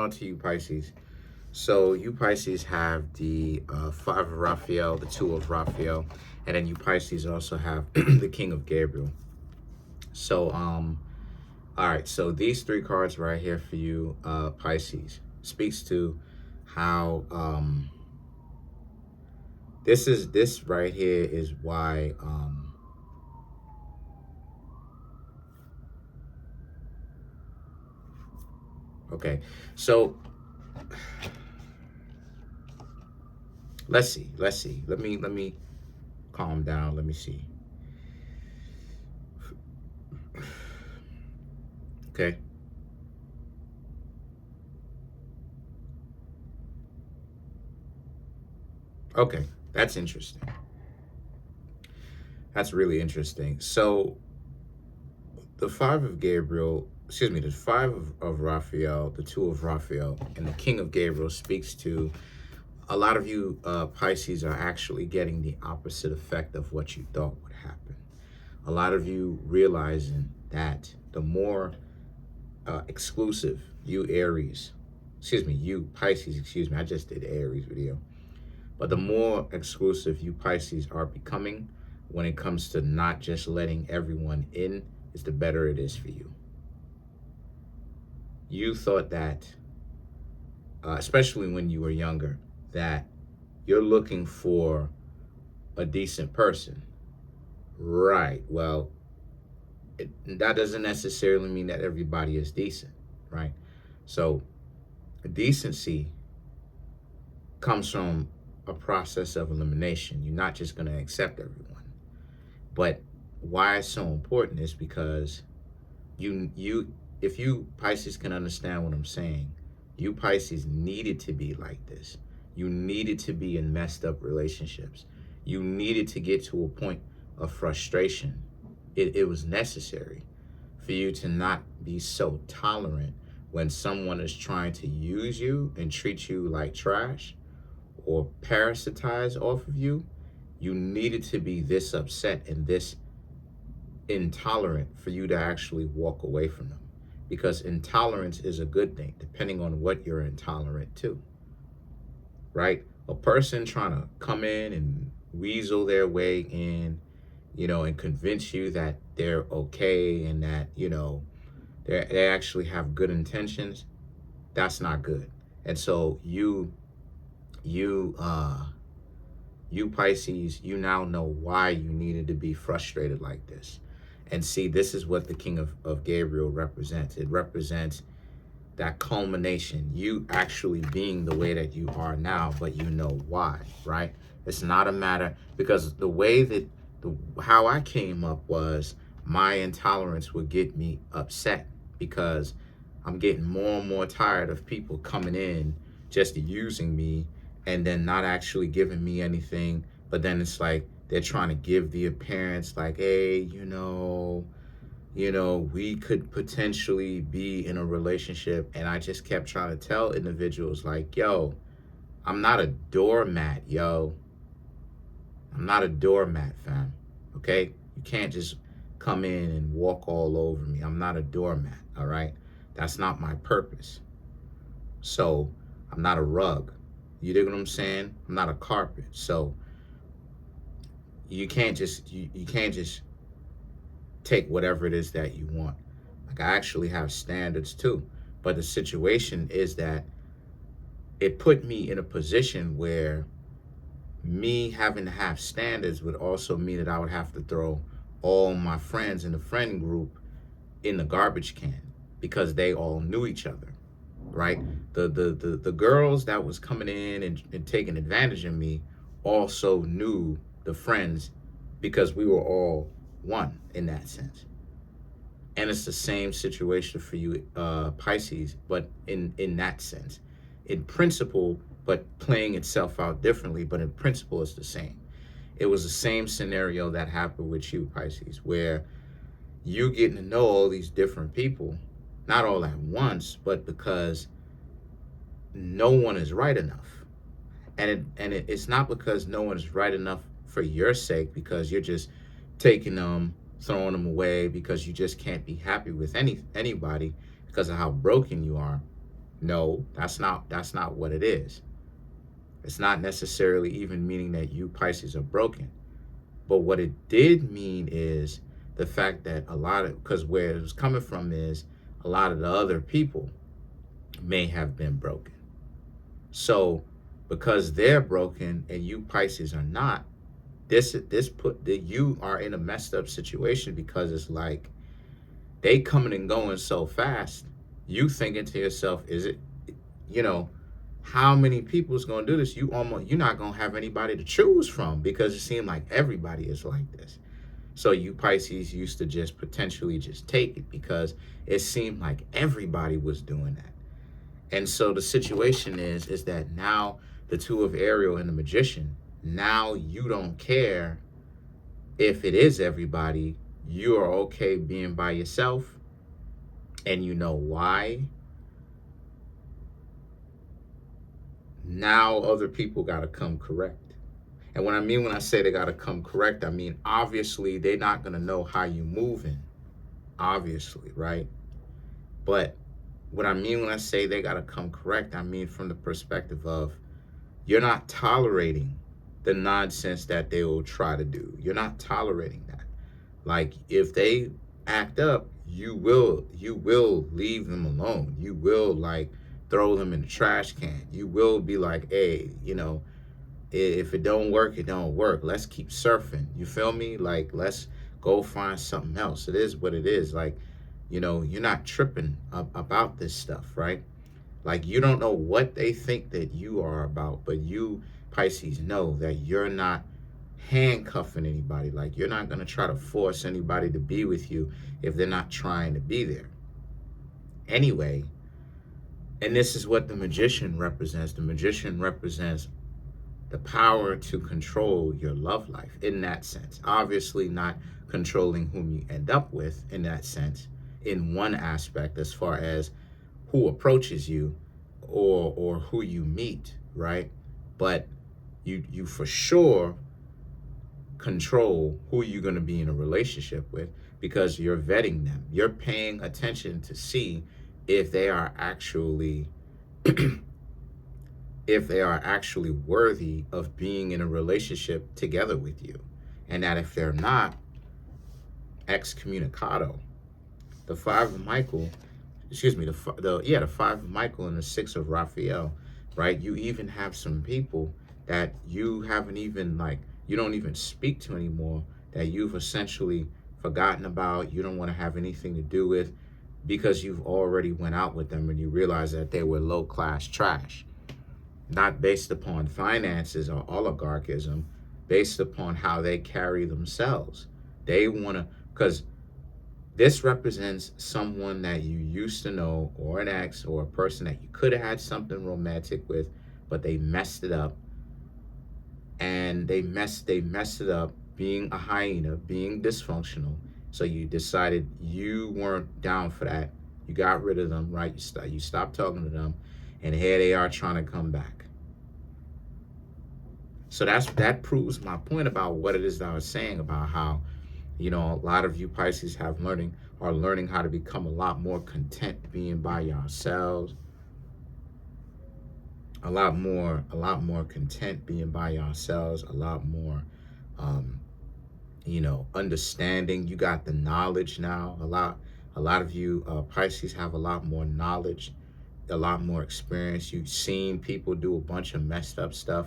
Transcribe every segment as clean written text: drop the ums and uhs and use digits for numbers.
On to you, Pisces. So you Pisces have the five of Raphael, the two of Raphael, and then you Pisces also have the King of Gabriel. So all right. So these three cards right here for you, Pisces, speaks to how this right here is why okay. So let's see. Let me calm down. Let me see. Okay. Okay. That's interesting. That's really interesting. So the five of Gabriel, excuse me, the five of Raphael, the two of Raphael, and the King of Gabriel speaks to a lot of you Pisces are actually getting the opposite effect of what you thought would happen. A lot of you realizing that the more exclusive you Aries, excuse me, you Pisces, excuse me, I just did Aries video. But the more exclusive you Pisces are becoming when it comes to not just letting everyone in, is the better it is for you. You thought that, especially when you were younger, that you're looking for a decent person. Right. Well, that doesn't necessarily mean that everybody is decent, right? So decency comes from a process of elimination. You're not just going to accept everyone. But why it's so important is because if you Pisces can understand what I'm saying, you Pisces needed to be like this. You needed to be in messed up relationships. You needed to get to a point of frustration. It was necessary for you to not be so tolerant when someone is trying to use you and treat you like trash or parasitize off of you. You needed to be this upset and this intolerant for you to actually walk away from them, because intolerance is a good thing depending on what you're intolerant to, right? A person trying to come in and weasel their way in, and convince you that they're okay and that they actually have good intentions, that's not good. And so you Pisces, you now know why you needed to be frustrated like this. And see, this is what the King of Gabriel represents. It represents that culmination, you actually being the way that you are now, but you know why, right? It's not a matter, because the way that, how I came up was my intolerance would get me upset, because I'm getting more and more tired of people coming in just using me and then not actually giving me anything. But then it's like they're trying to give the appearance like, hey, we could potentially be in a relationship. And I just kept trying to tell individuals like, yo, I'm not a doormat, yo. I'm not a doormat, fam. Okay? You can't just come in and walk all over me. I'm not a doormat, all right? That's not my purpose. So I'm not a rug. You dig what I'm saying? I'm not a carpet. So you can't just you can't just take whatever it is that you want. Like, I actually have standards too. But the situation is that it put me in a position where me having to have standards would also mean that I would have to throw all my friends in the friend group in the garbage can, because they all knew each other, right? The girls that was coming in and taking advantage of me also knew the friends, because we were all one in that sense. And it's the same situation for you Pisces, but in that sense, in principle, but playing itself out differently, but in principle it's the same. It was the same scenario that happened with you Pisces, where you getting to know all these different people, not all at once, but because no one is right enough. And it's not because no one is right enough for your sake, because you're just taking them, throwing them away because you just can't be happy with anybody because of how broken you are. No, that's not what it is. It's not necessarily even meaning that you Pisces are broken. But what it did mean is the fact that a lot of, because where it was coming from is a lot of the other people may have been broken. So because they're broken and you Pisces are not, this put that you are in a messed up situation, because it's like they coming and going so fast. You thinking to yourself, is it, you know, how many people is going to do this? You're not going to have anybody to choose from, because it seemed like everybody is like this. So you Pisces used to just potentially just take it because it seemed like everybody was doing that. And so the situation is that now the two of Ariel and the Magician, now you don't care if it is everybody. You are okay being by yourself, and you know why. Now other people got to come correct. And what I mean when I say they got to come correct, I mean, obviously, they're not going to know how you moving, obviously, right? But what I mean when I say they got to come correct, I mean from the perspective of you're not tolerating the nonsense that they will try to do. You're not tolerating that. Like, if they act up, you will leave them alone. You will, like, throw them in the trash can. You will be like, hey, if it don't work, it don't work. Let's keep surfing. You feel me? Like, let's go find something else. It is what it is. Like, you're not tripping about this stuff, right? Like, you don't know what they think that you are about, but you, Pisces, know that you're not handcuffing anybody. Like, you're not going to try to force anybody to be with you if they're not trying to be there. Anyway, and this is what the Magician represents. The Magician represents the power to control your love life in that sense. Obviously not controlling whom you end up with in that sense, in one aspect, as far as who approaches you or who you meet, right? But you for sure control who you're going to be in a relationship with, because you're vetting them. You're paying attention to see if they are actually if they are actually worthy of being in a relationship together with you. And that if they're not, excommunicado. The five of Michael, excuse me, the five of Michael and the six of Raphael, right? You even have some people that you haven't even, like, you don't even speak to anymore, that you've essentially forgotten about, you don't want to have anything to do with, because you've already went out with them and you realize that they were low-class trash. Not based upon finances or oligarchism, based upon how they carry themselves. They want to, because this represents someone that you used to know, or an ex, or a person that you could have had something romantic with, but they messed it up. And they messed it up being a hyena, being dysfunctional. So you decided you weren't down for that. You got rid of them, right? You stopped talking to them, and here they are trying to come back. So that proves my point about what it is that I was saying about how, a lot of you Pisces are learning how to become a lot more content being by yourselves. A lot more content being by yourselves, a lot more, understanding. You got the knowledge now. A lot of you Pisces have a lot more knowledge, a lot more experience. You've seen people do a bunch of messed up stuff.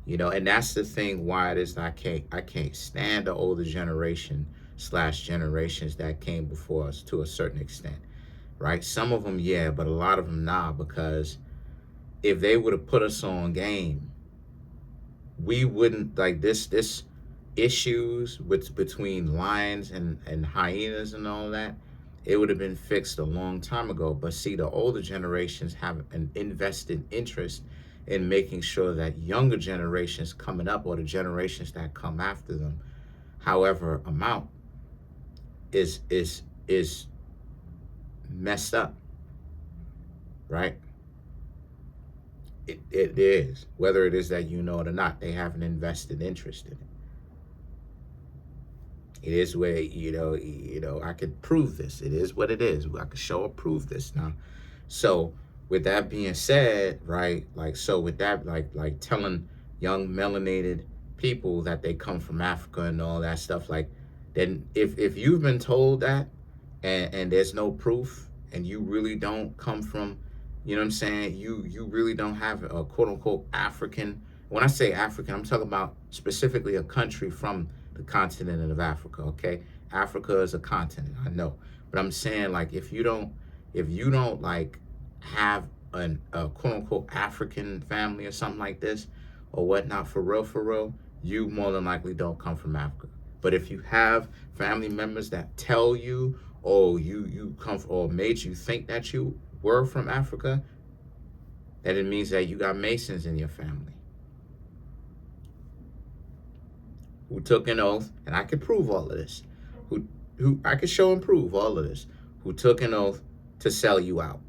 And that's the thing why it is that I can't stand the older generation / generations that came before us to a certain extent, right? Some of them, yeah, but a lot of them, nah, because if they would have put us on game, we wouldn't, like, this issues between lions and hyenas and all that, it would have been fixed a long time ago. But see, the older generations have an invested interest in making sure that younger generations coming up, or the generations that come after them, however amount, is messed up, right? It is, whether it is that you know it or not, they have an invested interest in it. It is where, I could prove this. It is what it is. I could show or prove this now. So with that being said, right, like, so with that, like telling young melanated people that they come from Africa and all that stuff, like, then if you've been told that, and there's no proof, and you really don't come from, you know what I'm saying, you really don't have a quote unquote African. When I say African, I'm talking about specifically a country from the continent of Africa. Okay, Africa is a continent, I know, but I'm saying, like, if you don't like have a quote unquote African family or something like this or whatnot, for real, you more than likely don't come from Africa. But if you have family members that tell you, oh, you come from, or made you think that you were from Africa, that it means that you got Masons in your family who took an oath, and I could prove all of this, who I could show and prove all of this, who took an oath to sell you out.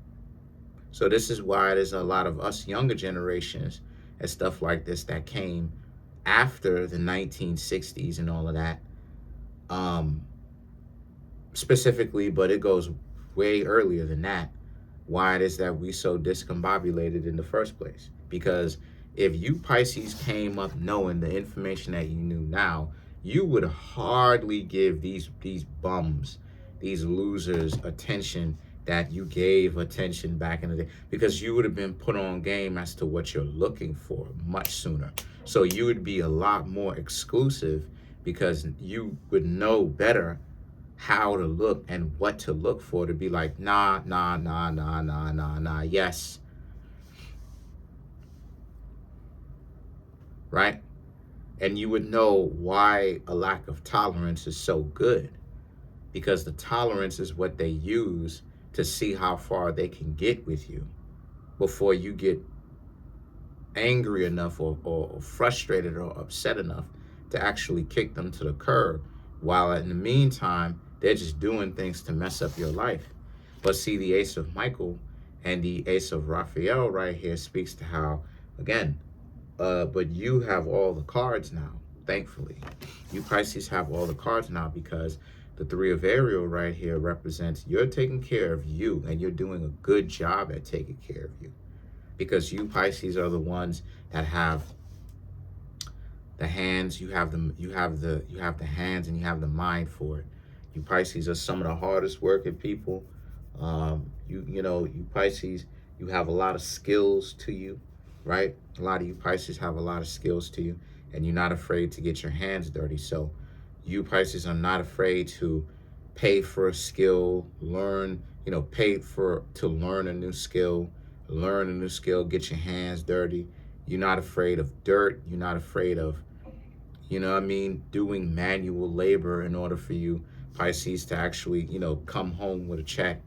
So this is why there's a lot of us younger generations and stuff like this that came after the 1960s and all of that, um, specifically, but it goes way earlier than that. Why it is that we so discombobulated in the first place? Because if you Pisces came up knowing the information that you knew now, you would hardly give these bums, these losers, attention that you gave attention back in the day, because you would have been put on game as to what you're looking for much sooner. So you would be a lot more exclusive because you would know better how to look and what to look for, to be like, nah, nah, nah, nah, nah, nah, nah, yes, right? And you would know why a lack of tolerance is so good, because the tolerance is what they use to see how far they can get with you before you get angry enough or frustrated or upset enough to actually kick them to the curb, while in the meantime they're just doing things to mess up your life. But see, the Ace of Michael and the Ace of Raphael right here speaks to how, again, but you have all the cards now, thankfully. You Pisces have all the cards now, because the Three of Ariel right here represents you're taking care of you, and you're doing a good job at taking care of you, because you Pisces are the ones that have the hands, you have the hands, and you have the mind for it. You Pisces are some of the hardest working people. You Pisces, you have a lot of skills to you, right? A lot of you Pisces have a lot of skills to you, and you're not afraid to get your hands dirty. So you Pisces are not afraid to pay for a skill, learn, pay for to learn a new skill, get your hands dirty. You're not afraid of dirt. You're not afraid of, doing manual labor in order for you Pisces to actually, come home with a check.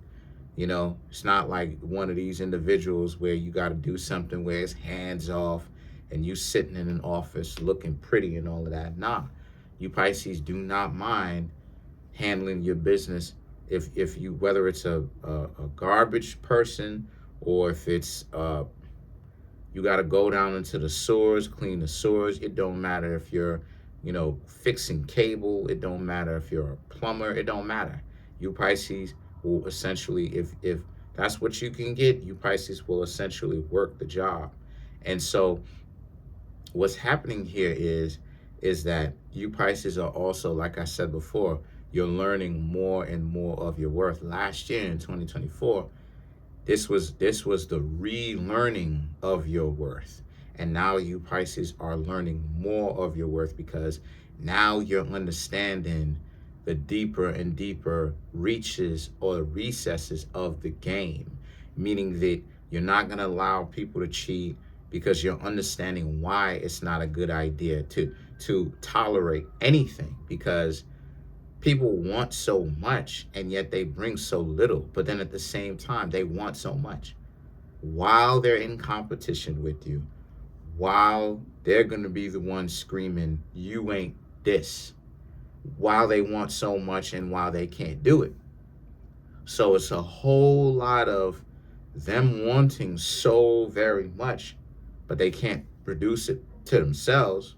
It's not like one of these individuals where you got to do something where it's hands off and you sitting in an office looking pretty and all of that. Nah, you Pisces do not mind handling your business. If you, whether it's a garbage person, or if it's you got to go down into the sewers, clean the sewers. It don't matter if you're, fixing cable. It don't matter if you're a plumber. It don't matter. You Pisces will essentially, if that's what you can get, you Pisces will essentially work the job. And so what's happening here is that you Pisces are also, like I said before, you're learning more and more of your worth. Last year in 2024, this was the relearning of your worth. And now you Pisces are learning more of your worth, because now you're understanding the deeper and deeper reaches or recesses of the game, meaning that you're not going to allow people to cheat, because you're understanding why it's not a good idea to tolerate anything, because people want so much and yet they bring so little. But then at the same time, they want so much while they're in competition with you, while they're going to be the ones screaming, you ain't this, while they want so much and while they can't do it. So it's a whole lot of them wanting so very much, but they can't produce it to themselves,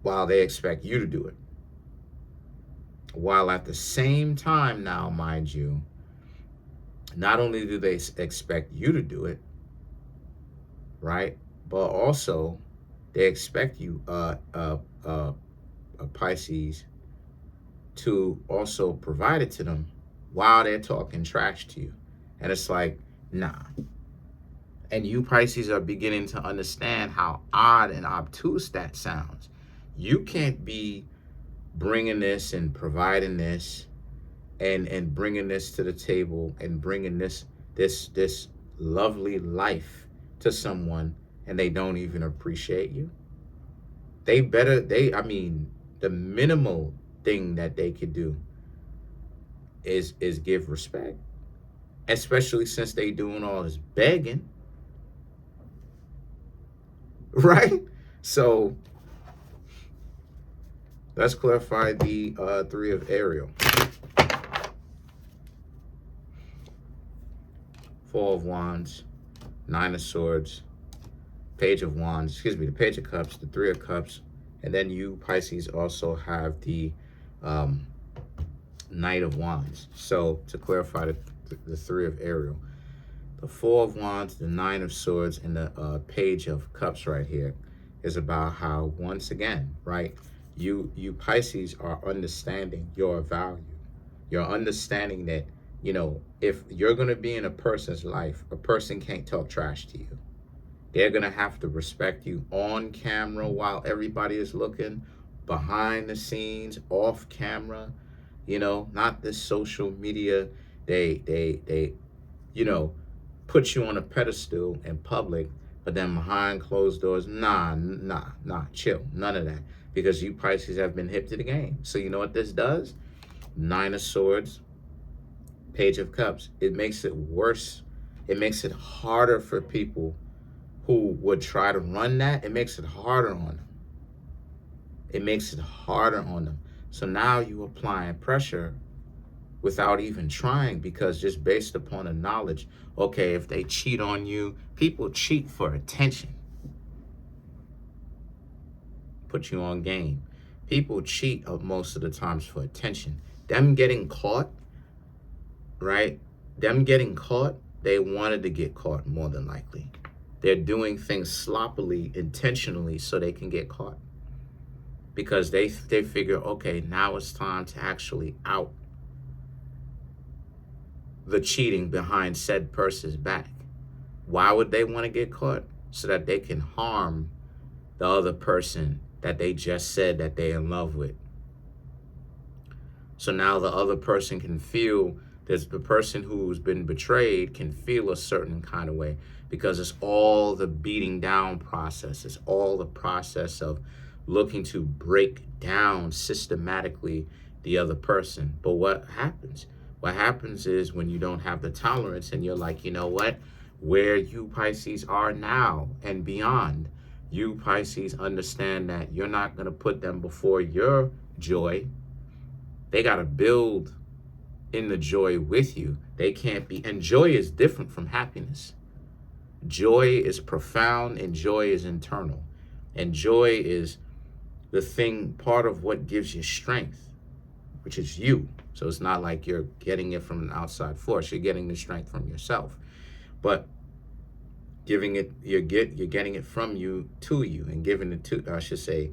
while they expect you to do it. While at the same time now, mind you, not only do they expect you to do it, right, but also they expect you, Pisces, to also provide it to them while they're talking trash to you. And it's like, nah. And you Pisces are beginning to understand how odd and obtuse that sounds. You can't be bringing this and providing this and bringing this to the table and bringing this lovely life to someone, and they don't even appreciate you. I mean, the minimal thing that they could do is give respect, especially since they doing all this begging, right? So let's clarify the three of Ariel. Four of Wands, Nine of Swords, Page of Wands, excuse me, the Page of Cups, the Three of Cups, and then you Pisces also have the Knight of Wands. So to clarify the Three of Ariel, the Four of Wands, the Nine of Swords, and the Page of Cups right here is about how, once again, right, you Pisces are understanding your value. You're understanding that, you know, if you're going to be in a person's life, a person can't talk trash to you. They're going to have to respect you on camera while everybody is looking, behind the scenes, off camera, you know, not this social media. They you know, put you on a pedestal in public, but then behind closed doors, nah, chill, none of that. Because you Pisces have been hip to the game. So you know what this does? Nine of Swords, Page of Cups. It makes it worse. It makes it harder for people who would try to run that. It makes it harder on them. It makes it harder on them. So now you applying pressure without even trying, because just based upon the knowledge, okay, if they cheat on you, people cheat for attention. Put you on game. People cheat most of the times for attention. Them getting caught, right? Them getting caught, they wanted to get caught more than likely. They're doing things sloppily, intentionally, so they can get caught. Because they figure, okay, now it's time to actually out the cheating behind said person's back. Why would they want to get caught? So that they can harm the other person that they just said that they're in love with. So now the other person can feel, there's the person who's been betrayed can feel a certain kind of way, because it's all the beating down process. It's all the process of looking to break down systematically the other person. But what happens? What happens is when you don't have the tolerance and you're like, you know what? Where you Pisces are now and beyond, you Pisces understand that you're not going to put them before your joy. They got to build in the joy with you. They can't be, and joy is different from happiness. Joy is profound and joy is internal. And joy is the thing, part of what gives you strength, which is you. So it's not like you're getting it from an outside force. You're getting the strength from yourself. But giving it, you're getting it from you to you, and giving it to, I should say,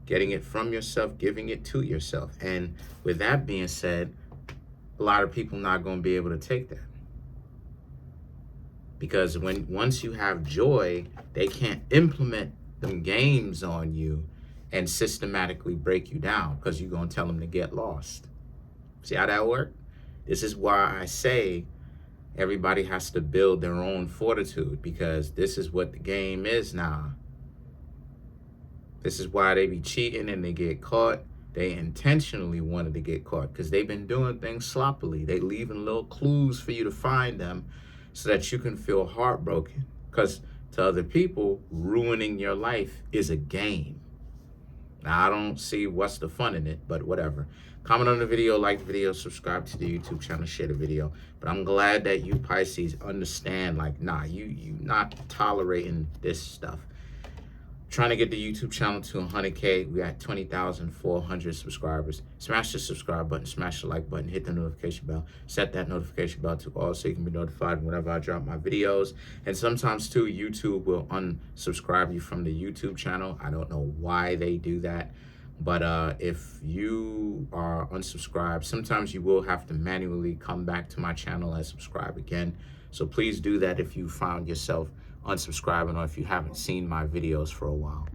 getting it from yourself, giving it to yourself. And with that being said, a lot of people not going to be able to take that. Because once you have joy, they can't implement them games on you and systematically break you down, because you're going to tell them to get lost. See how that works? This is why I say everybody has to build their own fortitude, because this is what the game is now. This is why they be cheating and they get caught. They intentionally wanted to get caught because they've been doing things sloppily. They leaving little clues for you to find them so that you can feel heartbroken. Because to other people, ruining your life is a game. Now, I don't see what's the fun in it, but whatever. Comment on the video, like the video, subscribe to the YouTube channel, share the video. But I'm glad that you Pisces understand, like, nah, you not tolerating this stuff. Trying to get the YouTube channel to 100K. We at 20,400 subscribers. Smash the subscribe button, smash the like button, hit the notification bell, set that notification bell to all so you can be notified whenever I drop my videos. And sometimes too, YouTube will unsubscribe you from the YouTube channel. I don't know why they do that. But if you are unsubscribed, sometimes you will have to manually come back to my channel and subscribe again. So please do that if you found yourself unsubscribing or if you haven't seen my videos for a while.